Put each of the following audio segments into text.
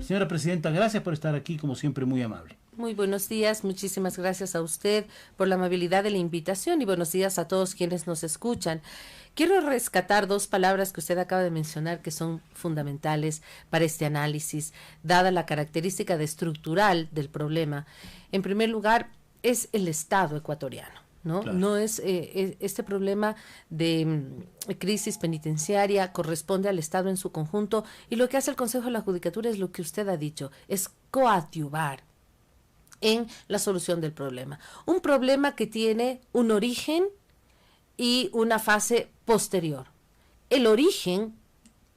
Señora Presidenta, gracias por estar aquí, como siempre, muy amable. Muy buenos días, muchísimas gracias a usted por la amabilidad de la invitación y buenos días a todos quienes nos escuchan. Quiero rescatar dos palabras que usted acaba de mencionar que son fundamentales para este análisis, dada la característica de estructural del problema. En primer lugar, es el Estado ecuatoriano, ¿no? Claro. No es este problema de crisis penitenciaria corresponde al Estado en su conjunto, y lo que hace el Consejo de la Judicatura es lo que usted ha dicho, es coadyuvar en la solución del problema. Un problema que tiene un origen y una fase posterior. El origen,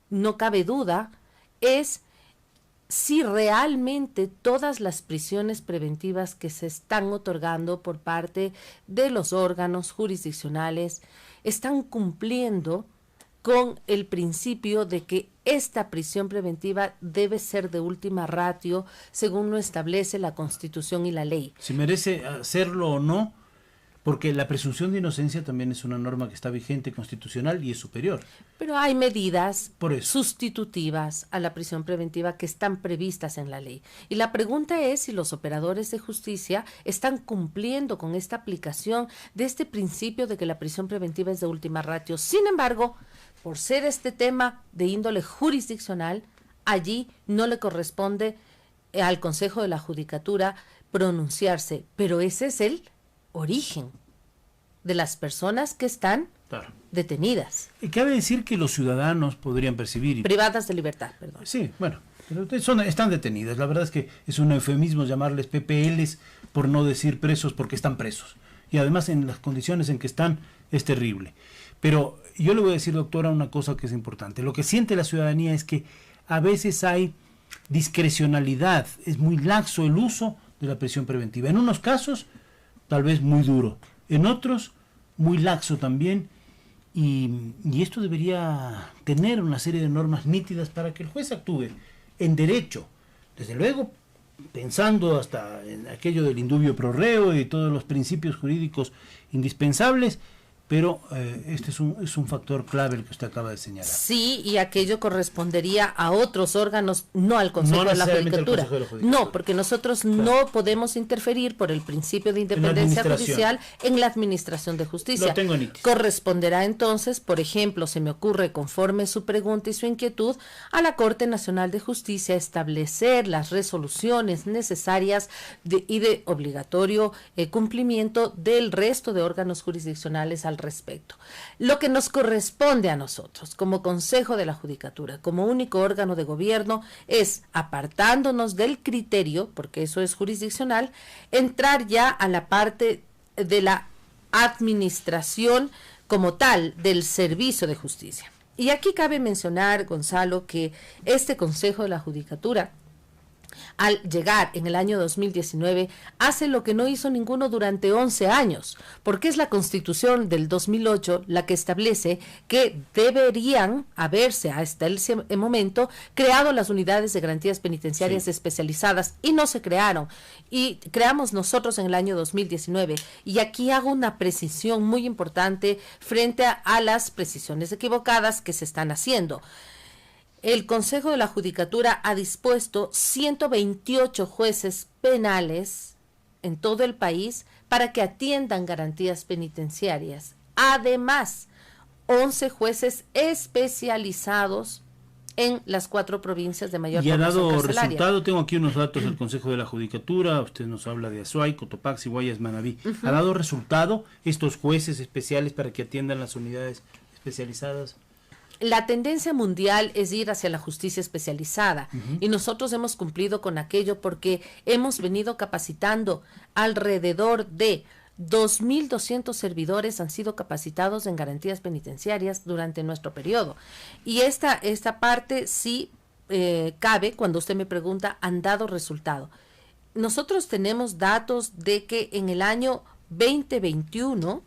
no cabe duda, es si realmente todas las prisiones preventivas que se están otorgando por parte de los órganos jurisdiccionales están cumpliendo con el principio de que esta prisión preventiva debe ser de última ratio según lo establece la Constitución y la ley. Si merece hacerlo o no, porque la presunción de inocencia también es una norma que está vigente, constitucional y es superior. Pero hay medidas sustitutivas a la prisión preventiva que están previstas en la ley. Y la pregunta es si los operadores de justicia están cumpliendo con esta aplicación de este principio de que la prisión preventiva es de última ratio. Sin embargo, por ser este tema de índole jurisdiccional, allí no le corresponde al Consejo de la Judicatura pronunciarse, pero ese es el origen de las personas que están detenidas. Y cabe decir que los ciudadanos podrían percibir... Privadas de libertad, perdón. Sí, bueno, pero están detenidas. La verdad es que es un eufemismo llamarles PPLs, por no decir presos, porque están presos. Y además en las condiciones en que están es terrible. Pero yo le voy a decir, doctora, una cosa que es importante. Lo que siente la ciudadanía es que a veces hay discrecionalidad, es muy laxo el uso de la prisión preventiva. En unos casos, tal vez muy duro, en otros, muy laxo también, y esto debería tener una serie de normas nítidas para que el juez actúe en derecho, desde luego pensando hasta en aquello del indubio pro reo y todos los principios jurídicos indispensables, pero este es un factor clave el que usted acaba de señalar. Sí, y aquello correspondería a otros órganos, no al Consejo de la Judicatura. No, porque nosotros no podemos interferir por el principio de independencia judicial en la administración de justicia. Lo tengo nítido. Corresponderá entonces, por ejemplo, se me ocurre, conforme su pregunta y su inquietud, a la Corte Nacional de Justicia establecer las resoluciones necesarias y de obligatorio cumplimiento del resto de órganos jurisdiccionales al respecto. Lo que nos corresponde a nosotros como Consejo de la Judicatura, como único órgano de gobierno, es, apartándonos del criterio, porque eso es jurisdiccional, entrar ya a la parte de la administración como tal del servicio de justicia. Y aquí cabe mencionar, Gonzalo, que este Consejo de la Judicatura, al llegar en el año 2019, hace lo que no hizo ninguno durante 11 años, porque es la Constitución del 2008 la que establece que deberían haberse hasta el momento creado las unidades de garantías penitenciarias especializadas, y no se crearon, y creamos nosotros en el año 2019, y aquí hago una precisión muy importante frente a las precisiones equivocadas que se están haciendo. El Consejo de la Judicatura ha dispuesto 128 jueces penales en todo el país para que atiendan garantías penitenciarias. Además, 11 jueces especializados en las 4 provincias de mayor población carcelaria. Y ha dado resultado. Tengo aquí unos datos del Consejo de la Judicatura. Usted nos habla de Azuay, Cotopaxi, Guayas, Manabí. ¿Ha dado resultado estos jueces especiales para que atiendan las unidades especializadas? La tendencia mundial es ir hacia la justicia especializada, y nosotros hemos cumplido con aquello porque hemos venido capacitando alrededor de 2.200 servidores han sido capacitados en garantías penitenciarias durante nuestro periodo. Y esta parte sí cabe cuando usted me pregunta, ¿han dado resultado? Nosotros tenemos datos de que en el año 2021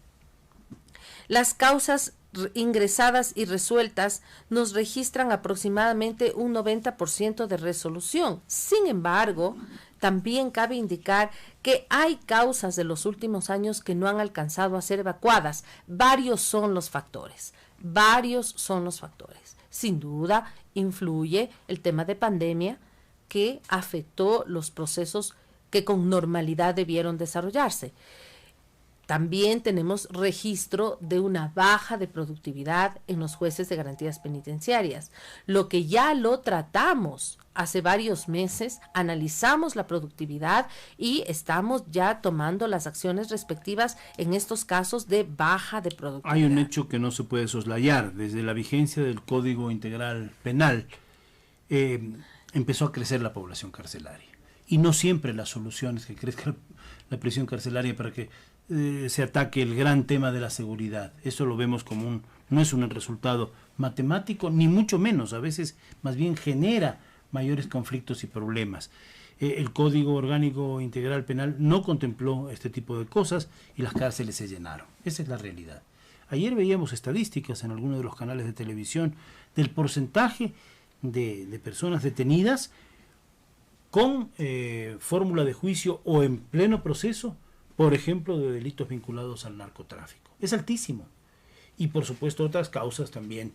las causas ingresadas y resueltas nos registran aproximadamente un 90% de resolución. Sin embargo, también cabe indicar que hay causas de los últimos años que no han alcanzado a ser evacuadas. Varios son los factores. Sin duda, influye el tema de pandemia, que afectó los procesos que con normalidad debieron desarrollarse. También tenemos registro de una baja de productividad en los jueces de garantías penitenciarias, lo que ya lo tratamos hace varios meses, analizamos la productividad y estamos ya tomando las acciones respectivas en estos casos de baja de productividad. Hay un hecho que no se puede soslayar. Desde la vigencia del Código Integral Penal empezó a crecer la población carcelaria. Y no siempre la solución es que crezca la prisión carcelaria para que se ataque el gran tema de la seguridad. Eso lo vemos como no es un resultado matemático, ni mucho menos. A veces más bien genera mayores conflictos y problemas. El Código Orgánico Integral Penal no contempló este tipo de cosas y las cárceles se llenaron. Esa es la realidad. Ayer veíamos estadísticas en algunos de los canales de televisión del porcentaje de personas detenidas con fórmula de juicio o en pleno proceso, por ejemplo, de delitos vinculados al narcotráfico. Es altísimo. Y por supuesto otras causas también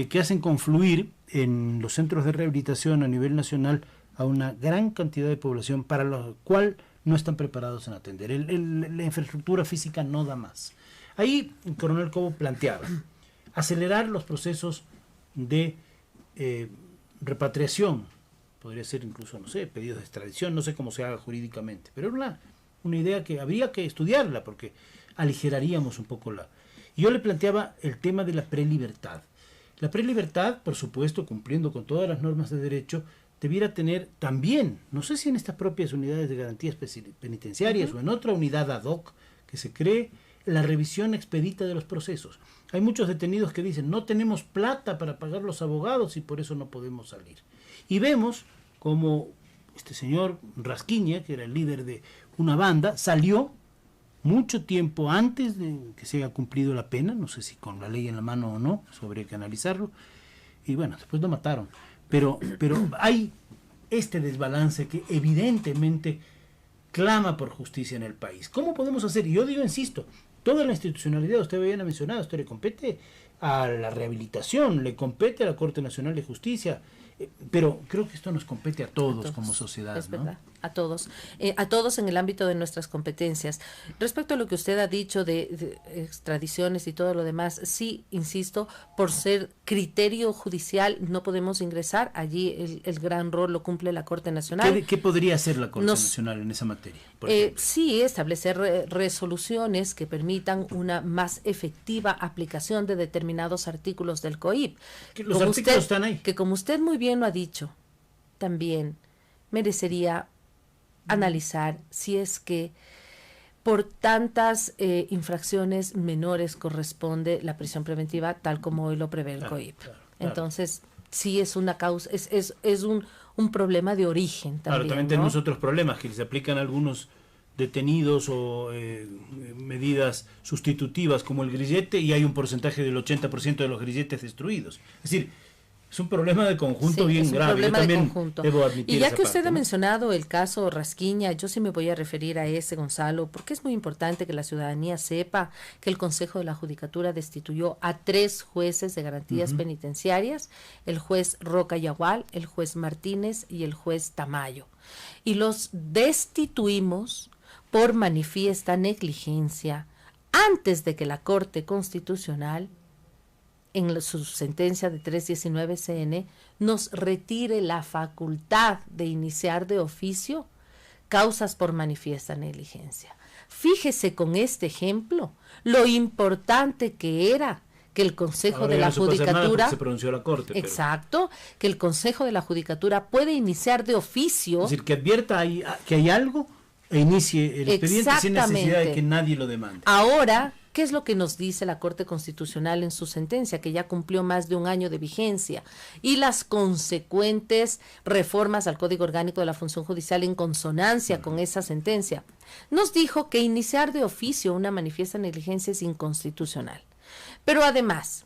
que hacen confluir en los centros de rehabilitación a nivel nacional a una gran cantidad de población para la cual no están preparados en atender. La infraestructura física no da más. Ahí el coronel Cobo planteaba acelerar los procesos de repatriación. Podría ser incluso, no sé, pedidos de extradición, no sé cómo se haga jurídicamente, pero era una idea que habría que estudiarla porque aligeraríamos un poco Y yo le planteaba el tema de la prelibertad. La prelibertad, por supuesto, cumpliendo con todas las normas de derecho, debiera tener también, no sé si en estas propias unidades de garantías penitenciarias o en otra unidad ad hoc que se cree, la revisión expedita de los procesos. Hay muchos detenidos que dicen, no tenemos plata para pagar los abogados y por eso no podemos salir. Y vemos como este señor Rasquiña, que era el líder de una banda, salió mucho tiempo antes de que se haya cumplido la pena, no sé si con la ley en la mano o no, eso habría que analizarlo, y bueno, después lo mataron. Pero hay este desbalance que evidentemente clama por justicia en el país. ¿Cómo podemos hacer? Y yo digo, insisto, toda la institucionalidad, usted había mencionado, esto le compete a la rehabilitación, le compete a la Corte Nacional de Justicia, pero creo que esto nos compete a todos como sociedad. Es ¿no? verdad, a todos en el ámbito de nuestras competencias. Respecto a lo que usted ha dicho de extradiciones y todo lo demás, sí, insisto, por ser criterio judicial no podemos ingresar, allí el gran rol lo cumple la Corte Nacional. ¿Qué podría hacer la Corte Nacional en esa materia? Sí, establecer resoluciones que permitan una más efectiva aplicación de determinados artículos del COIP. Los artículos están ahí. Que como usted muy bien lo ha dicho, también merecería analizar si es que por tantas infracciones menores corresponde la prisión preventiva tal como hoy lo prevé el COIP. Claro. Entonces, sí es una causa, es un problema de origen también. Claro, también tenemos otros problemas que se aplican a algunos detenidos o medidas sustitutivas como el grillete y hay un porcentaje del 80% de los grilletes destruidos. Es decir, es un problema de conjunto bien grave. Yo también de conjunto. Debo admitir y ya que usted parte, ha mencionado el caso Rasquiña, yo sí me voy a referir a ese, Gonzalo, porque es muy importante que la ciudadanía sepa que el Consejo de la Judicatura destituyó a 3 jueces de garantías penitenciarias, el juez Roca Yagual, el juez Martínez y el juez Tamayo. Y los destituimos por manifiesta negligencia antes de que la Corte Constitucional en su sentencia de 319 CN, nos retire la facultad de iniciar de oficio causas por manifiesta negligencia. Fíjese con este ejemplo lo importante que era que el Consejo Ahora de la no Judicatura, se pronunció la Corte, exacto, que el Consejo de la Judicatura puede iniciar de oficio, es decir, que advierta que hay algo e inicie el expediente sin necesidad de que nadie lo demande. Ahora, ¿qué es lo que nos dice la Corte Constitucional en su sentencia, que ya cumplió más de un año de vigencia, y las consecuentes reformas al Código Orgánico de la Función Judicial en consonancia con esa sentencia? Nos dijo que iniciar de oficio una manifiesta negligencia es inconstitucional. Pero además,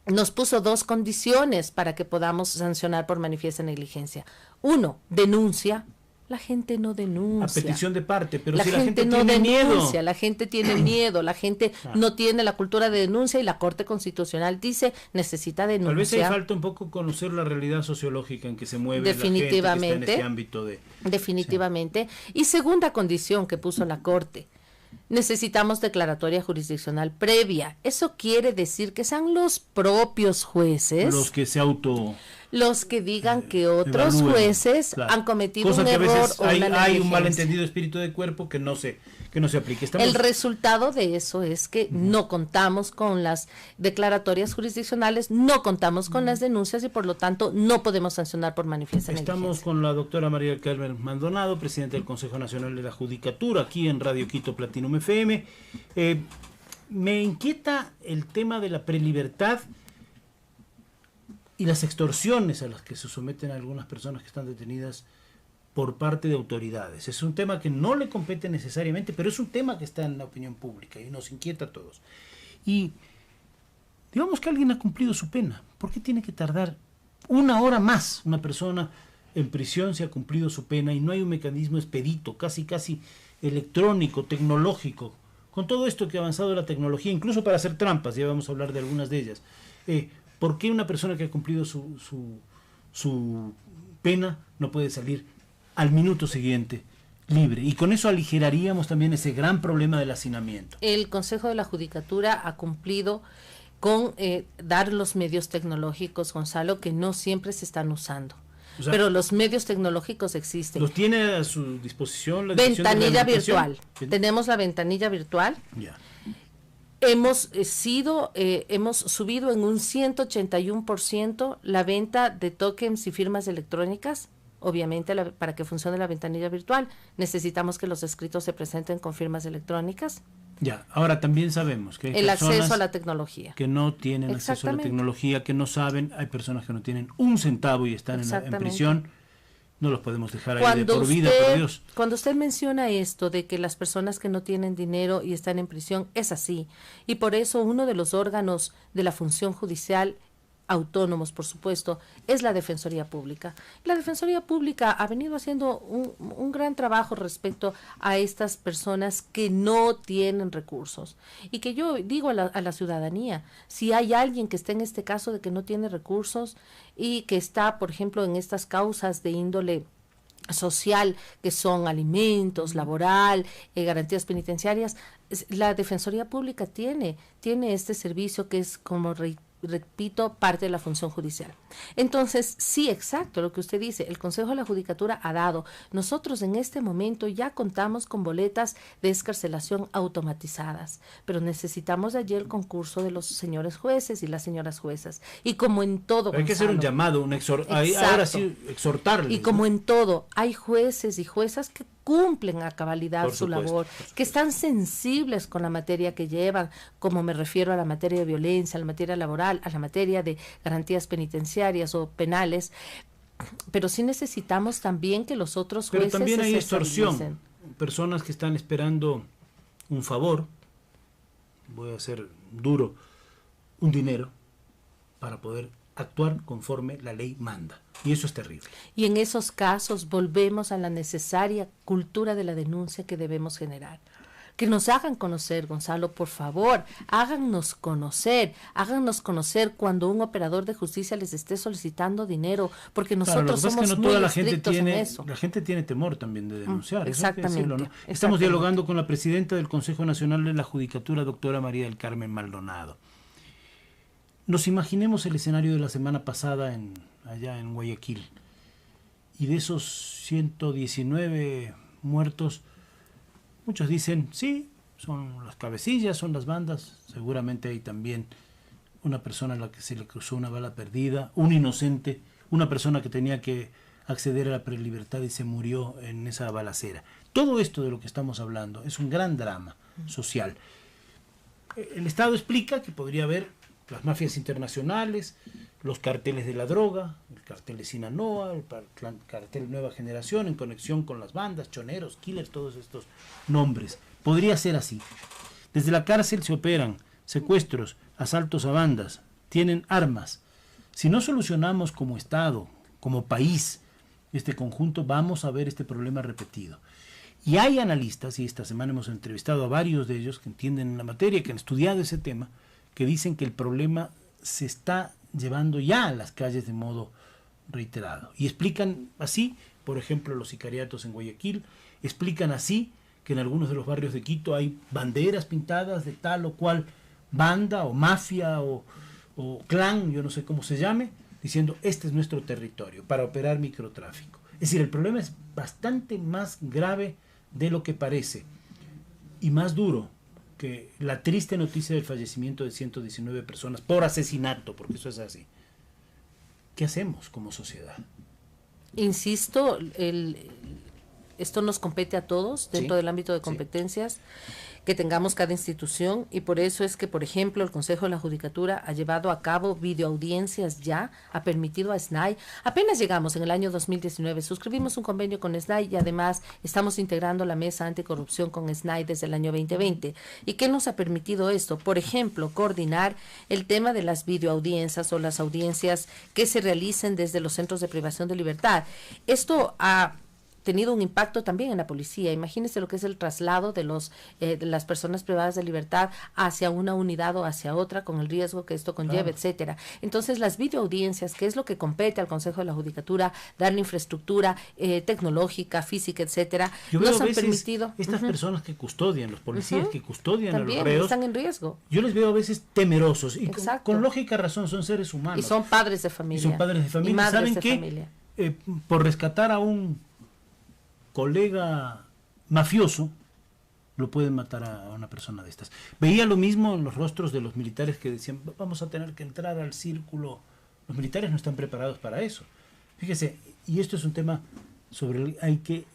nos puso 2 condiciones para que podamos sancionar por manifiesta negligencia. 1, denuncia. La gente no denuncia. A petición de parte, pero la si gente la gente no tiene denuncia, miedo. la gente tiene miedo, la gente no tiene la cultura de denuncia y la Corte Constitucional dice necesita denunciar. Tal vez ahí falta un poco conocer la realidad sociológica en que se mueve Definitivamente, la gente que está en este ámbito de... Definitivamente. Sí. Y segunda condición que puso la Corte, necesitamos declaratoria jurisdiccional previa. Eso quiere decir que sean los propios jueces los que digan que otros evalúen, jueces han cometido un error o una negligencia. Hay un malentendido espíritu de cuerpo que no se aplique. El resultado de eso es que no contamos con las declaratorias jurisdiccionales, no contamos con las denuncias y por lo tanto no podemos sancionar por manifiesta negligencia. Estamos con la doctora María del Carmen Maldonado, presidenta del Consejo Nacional de la Judicatura, aquí en Radio Quito Platinum FM. Me inquieta el tema de la prelibertad y las extorsiones a las que se someten algunas personas que están detenidas por parte de autoridades. Es un tema que no le compete necesariamente, pero es un tema que está en la opinión pública y nos inquieta a todos. Y digamos que alguien ha cumplido su pena. ¿Por qué tiene que tardar 1 hora más una persona en prisión si ha cumplido su pena y no hay un mecanismo expedito, casi electrónico, tecnológico? Con todo esto que ha avanzado la tecnología, incluso para hacer trampas, ya vamos a hablar de algunas de ellas. ¿Por qué una persona que ha cumplido su pena no puede salir al minuto siguiente libre? Y con eso aligeraríamos también ese gran problema del hacinamiento. El Consejo de la Judicatura ha cumplido con dar los medios tecnológicos, Gonzalo, que no siempre se están usando. O sea, pero los medios tecnológicos existen. ¿Los tiene a su disposición? Ventanilla virtual. Tenemos la ventanilla virtual. Ya. Hemos subido en un 181% la venta de tokens y firmas electrónicas. Obviamente, para que funcione la ventanilla virtual, necesitamos que los escritos se presenten con firmas electrónicas. Ya, ahora también sabemos que hay el acceso a la tecnología. Que no tienen acceso a la tecnología, que no saben, hay personas que no tienen un centavo y están en prisión. No los podemos dejar ahí de por vida, por Dios. Cuando usted menciona esto de que las personas que no tienen dinero y están en prisión, es así. Y por eso uno de los órganos de la función judicial, autónomos por supuesto, es la Defensoría Pública. La Defensoría Pública ha venido haciendo un gran trabajo respecto a estas personas que no tienen recursos. Y que yo digo a la ciudadanía, si hay alguien que esté en este caso de que no tiene recursos y que está, por ejemplo, en estas causas de índole social, que son alimentos, laboral, garantías penitenciarias, la Defensoría Pública tiene este servicio que es, como repito, parte de la función judicial. Entonces, sí, exacto, lo que usted dice, el Consejo de la Judicatura ha dado. Nosotros en este momento ya contamos con boletas de excarcelación automatizadas, pero necesitamos allí el concurso de los señores jueces y las señoras juezas. Y como en todo, hay que hacer un llamado, ahora sí, exhortarles. Y como en todo, hay jueces y juezas que cumplen a cabalidad su labor, que están sensibles con la materia que llevan, como me refiero a la materia de violencia, a la materia laboral, a la materia de garantías penitenciarias o penales, pero sí necesitamos también que los otros jueces pero también hay extorsión, personas que están esperando un favor, voy a ser duro, un dinero para poder actuar conforme la ley manda. Y eso es terrible. Y en esos casos volvemos a la necesaria cultura de la denuncia que debemos generar. Que nos hagan conocer, Gonzalo, por favor, háganos conocer cuando un operador de justicia les esté solicitando dinero, porque nosotros somos muy estrictos en eso. La gente tiene temor también de denunciar. Exactamente. Decirlo, ¿no? Estamos dialogando con la presidenta del Consejo Nacional de la Judicatura, doctora María del Carmen Maldonado. Nos imaginemos el escenario de la semana pasada allá en Guayaquil, y de esos 119 muertos, muchos dicen, sí, son las cabecillas, son las bandas, seguramente hay también una persona a la que se le cruzó una bala perdida, un inocente, una persona que tenía que acceder a la prelibertad y se murió en esa balacera. Todo esto de lo que estamos hablando es un gran drama social. El Estado explica que podría haber las mafias internacionales, los carteles de la droga, el cartel de Sinaloa, el cartel Nueva Generación en conexión con las bandas, choneros, killers, todos estos nombres. Podría ser así. Desde la cárcel se operan secuestros, asaltos a bandas, tienen armas. Si no solucionamos como Estado, como país, este conjunto, vamos a ver este problema repetido. Y hay analistas, y esta semana hemos entrevistado a varios de ellos que entienden la materia, que han estudiado ese tema, que dicen que el problema se está llevando ya a las calles de modo reiterado. Y explican así, por ejemplo, los sicariatos en Guayaquil, explican así que en algunos de los barrios de Quito hay banderas pintadas de tal o cual banda o mafia o clan, yo no sé cómo se llame, diciendo este es nuestro territorio para operar microtráfico. Es decir, el problema es bastante más grave de lo que parece y más duro que la triste noticia del fallecimiento de 119 personas por asesinato, porque eso es así. ¿Qué hacemos como sociedad? Insisto, esto nos compete a todos dentro Sí, del ámbito de competencias que tengamos cada institución, y por eso es que, por ejemplo, el Consejo de la Judicatura ha llevado a cabo videoaudiencias ya, ha permitido a SNAI. Apenas llegamos en el año 2019, suscribimos un convenio con SNAI y además estamos integrando la mesa anticorrupción con SNAI desde el año 2020. ¿Y qué nos ha permitido esto? Por ejemplo, coordinar el tema de las videoaudiencias o las audiencias que se realicen desde los centros de privación de libertad. Esto ha tenido un impacto también en la policía. Imagínense lo que es el traslado de las personas privadas de libertad hacia una unidad o hacia otra, con el riesgo que esto conlleva, etcétera. Entonces, las videoaudiencias, que es lo que compete al Consejo de la Judicatura, darle infraestructura tecnológica, física, etcétera, nos han permitido. Estas personas que custodian, los policías que custodian también a los reos, están en riesgo. Yo les veo a veces temerosos y Exacto. con lógica razón, son seres humanos. Y son padres de familia. Y son padres de familia. Y madres ¿Saben de qué? familia. Por rescatar a un colega mafioso, lo pueden matar a una persona de estas. Veía lo mismo en los rostros de los militares que decían, vamos a tener que entrar al círculo. Los militares no están preparados para eso. Fíjese, y esto es un tema sobre el que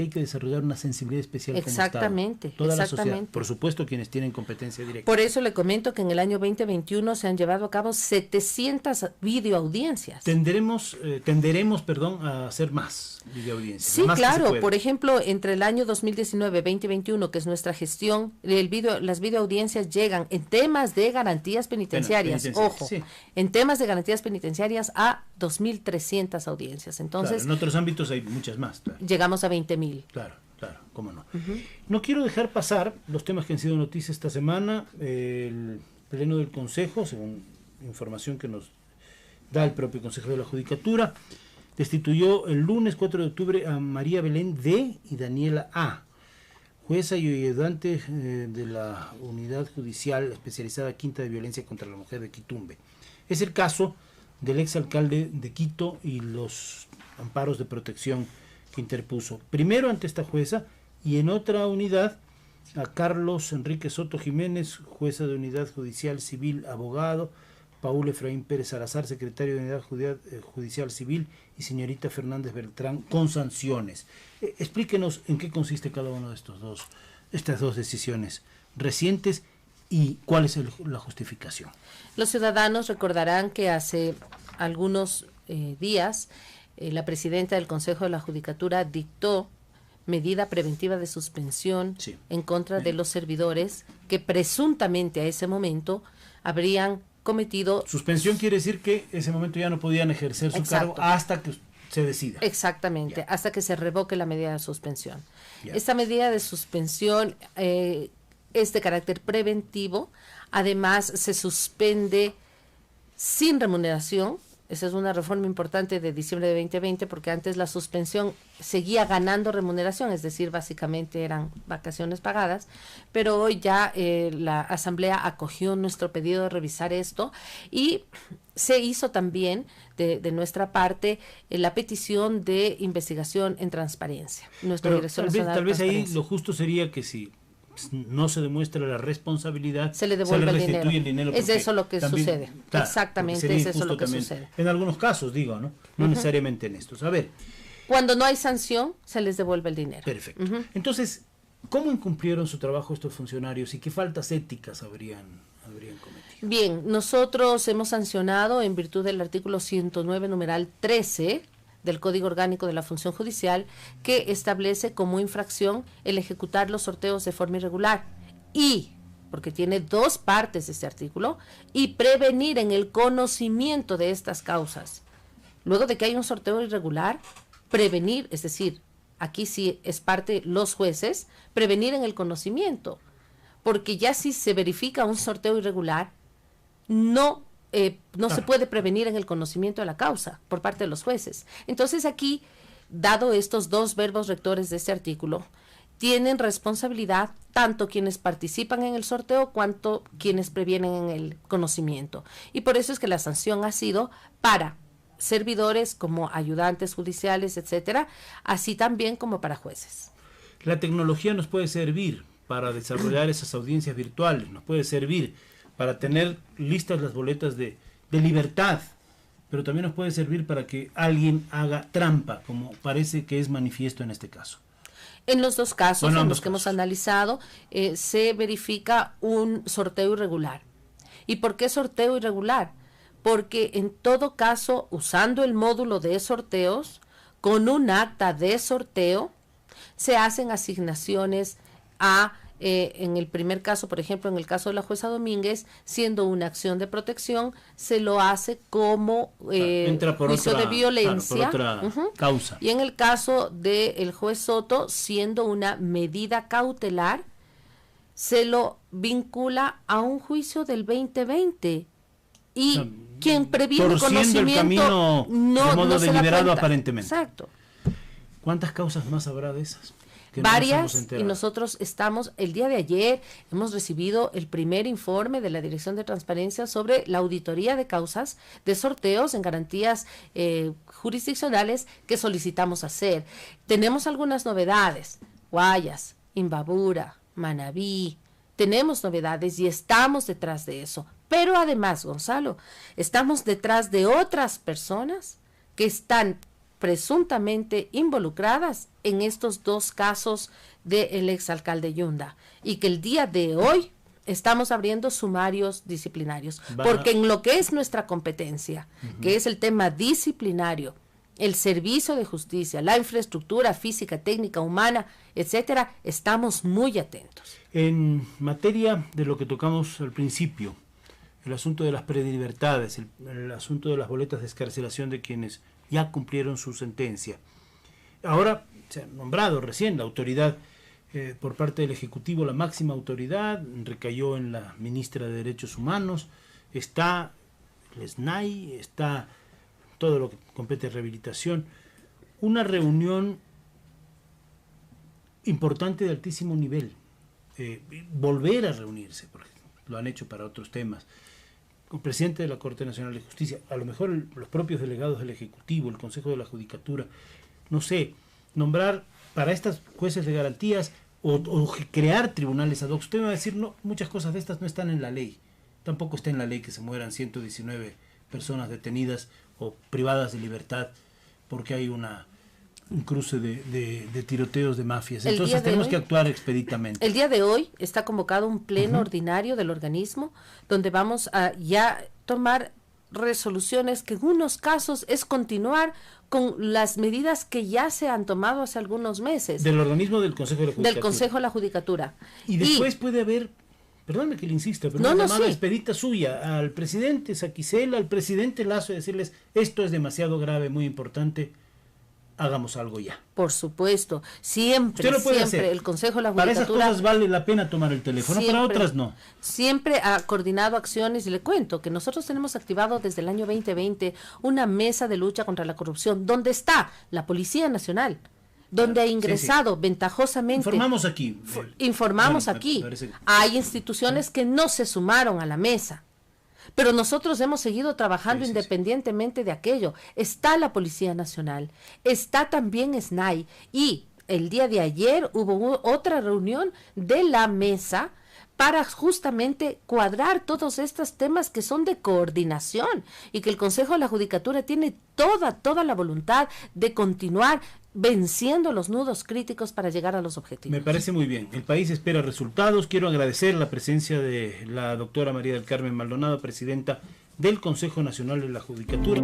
hay que desarrollar una sensibilidad especial. Exactamente, como Estado. Toda exactamente. la sociedad, por supuesto quienes tienen competencia directa. Por eso le comento que en el año 2021 se han llevado a cabo 700 videoaudiencias. Tenderemos, a hacer más videoaudiencias. Sí, más claro. Por ejemplo, entre el año 2019 y 2021, que es nuestra gestión, las videoaudiencias llegan en temas de garantías penitenciarias, ojo, sí. en temas de garantías penitenciarias a 2.300 audiencias. Entonces, claro, en otros ámbitos hay muchas más. Claro. Llegamos a 20.000. Claro, cómo no. No quiero dejar pasar los temas que han sido noticia esta semana. El Pleno del Consejo, según información que nos da el propio Consejo de la Judicatura, destituyó el lunes 4 de octubre a María Belén D. y Daniela A., jueza y ayudante de la Unidad Judicial Especializada Quinta de Violencia contra la Mujer de Quitumbe. Es el caso del exalcalde de Quito y los amparos de protección que interpuso. Primero ante esta jueza y en otra unidad a Carlos Enrique Soto Jiménez, jueza de Unidad Judicial Civil, abogado, Paul Efraín Pérez Salazar, secretario de Unidad Judicial Civil, y señorita Fernández Beltrán, con sanciones. Explíquenos en qué consiste cada uno de estas dos decisiones recientes y cuál es la justificación. Los ciudadanos recordarán que hace algunos días la presidenta del Consejo de la Judicatura dictó medida preventiva de suspensión en contra de los servidores que presuntamente a ese momento habrían cometido... Suspensión quiere decir que ese momento ya no podían ejercer su cargo hasta que se decida. Exactamente, hasta que se revoque la medida de suspensión. Ya. Esta medida de suspensión es de carácter preventivo, además se suspende sin remuneración. Esa es una reforma importante de diciembre de 2020, porque antes la suspensión seguía ganando remuneración, es decir, básicamente eran vacaciones pagadas, pero hoy ya la Asamblea acogió nuestro pedido de revisar esto y se hizo también de nuestra parte la petición de investigación en transparencia. Nuestra Dirección Nacional tal vez de ahí Transparencia. lo justo sería que si no se demuestra la responsabilidad, se le devuelve el dinero. Es eso lo que sucede. Claro, exactamente, es eso lo que sucede. En algunos casos, digo, ¿no? No necesariamente en estos. A ver. Cuando no hay sanción, se les devuelve el dinero. Perfecto. Entonces, ¿cómo incumplieron su trabajo estos funcionarios y qué faltas éticas habrían cometido? Bien, nosotros hemos sancionado en virtud del artículo 109, numeral 13, del Código Orgánico de la Función Judicial, que establece como infracción el ejecutar los sorteos de forma irregular y, porque tiene dos partes este artículo, y prevenir en el conocimiento de estas causas. Luego de que hay un sorteo irregular, prevenir, es decir, aquí sí es parte los jueces, prevenir en el conocimiento, porque ya si se verifica un sorteo irregular, no se puede prevenir en el conocimiento de la causa por parte de los jueces. Entonces aquí, dado estos dos verbos rectores de este artículo, tienen responsabilidad tanto quienes participan en el sorteo cuanto quienes previenen en el conocimiento. Y por eso es que la sanción ha sido para servidores como ayudantes judiciales, etcétera, así también como para jueces. La tecnología nos puede servir para desarrollar esas audiencias virtuales, nos puede servir para tener listas las boletas de libertad, pero también nos puede servir para que alguien haga trampa, como parece que es manifiesto en este caso. En los dos casos, en los que hemos analizado, se verifica un sorteo irregular. ¿Y por qué sorteo irregular? Porque en todo caso, usando el módulo de sorteos, con un acta de sorteo, se hacen asignaciones a, en el primer caso, por ejemplo, en el caso de la jueza Domínguez, siendo una acción de protección, se lo hace como juicio de violencia, claro, por otra causa. Y en el caso del juez Soto, siendo una medida cautelar, se lo vincula a un juicio del 2020. Y quien previene conocimiento no se deliberado da aparentemente. Exacto. ¿Cuántas causas más habrá de esas? Varias, y nosotros estamos, el día de ayer hemos recibido el primer informe de la Dirección de Transparencia sobre la auditoría de causas de sorteos en garantías jurisdiccionales que solicitamos hacer. Tenemos algunas novedades: Guayas, Imbabura, Manabí. Tenemos novedades y estamos detrás de eso. Pero además, Gonzalo, estamos detrás de otras personas que están presuntamente involucradas en estos dos casos del exalcalde Yunda, y que el día de hoy estamos abriendo sumarios disciplinarios, porque en lo que es nuestra competencia, que es el tema disciplinario, el servicio de justicia, la infraestructura física, técnica, humana, etcétera, estamos muy atentos. En materia de lo que tocamos al principio, el asunto de las prelibertades, el asunto de las boletas de excarcelación de quienes ya cumplieron su sentencia. Ahora se ha nombrado recién la autoridad por parte del Ejecutivo, la máxima autoridad, recayó en la ministra de Derechos Humanos, está el SNAI, está todo lo que compete a rehabilitación, una reunión importante de altísimo nivel, volver a reunirse, porque lo han hecho para otros temas, con el presidente de la Corte Nacional de Justicia, a lo mejor los propios delegados del Ejecutivo, el Consejo de la Judicatura, no sé, nombrar para estas jueces de garantías o crear tribunales ad hoc. Usted me va a decir, no, muchas cosas de estas no están en la ley, tampoco está en la ley que se mueran 119 personas detenidas o privadas de libertad porque hay un cruce de tiroteos de mafias. Entonces tenemos que actuar expeditamente. El día de hoy está convocado un pleno ordinario del organismo donde vamos a ya tomar resoluciones que en unos casos es continuar con las medidas que ya se han tomado hace algunos meses. Del organismo del Consejo de la Judicatura. Del Consejo de la Judicatura. Y después puede haber, perdóname que le insista, pero una llamada expedita suya al presidente Saquicela, al presidente Lasso, y decirles, esto es demasiado grave, muy importante, hagamos algo ya. Por supuesto, siempre hacer. El Consejo de la Judicatura... Para esas cosas vale la pena tomar el teléfono, siempre, para otras no. Siempre ha coordinado acciones, y le cuento que nosotros tenemos activado desde el año 2020 una mesa de lucha contra la corrupción, donde está la Policía Nacional, donde ha ingresado ventajosamente... Informamos aquí. Hay instituciones que no se sumaron a la mesa. Pero nosotros hemos seguido trabajando independientemente de aquello. Está la Policía Nacional, está también SNAI, y el día de ayer hubo otra reunión de la mesa para justamente cuadrar todos estos temas que son de coordinación, y que el Consejo de la Judicatura tiene toda la voluntad de continuar venciendo los nudos críticos para llegar a los objetivos. Me parece muy bien. El país espera resultados. Quiero agradecer la presencia de la doctora María del Carmen Maldonado, presidenta del Consejo Nacional de la Judicatura.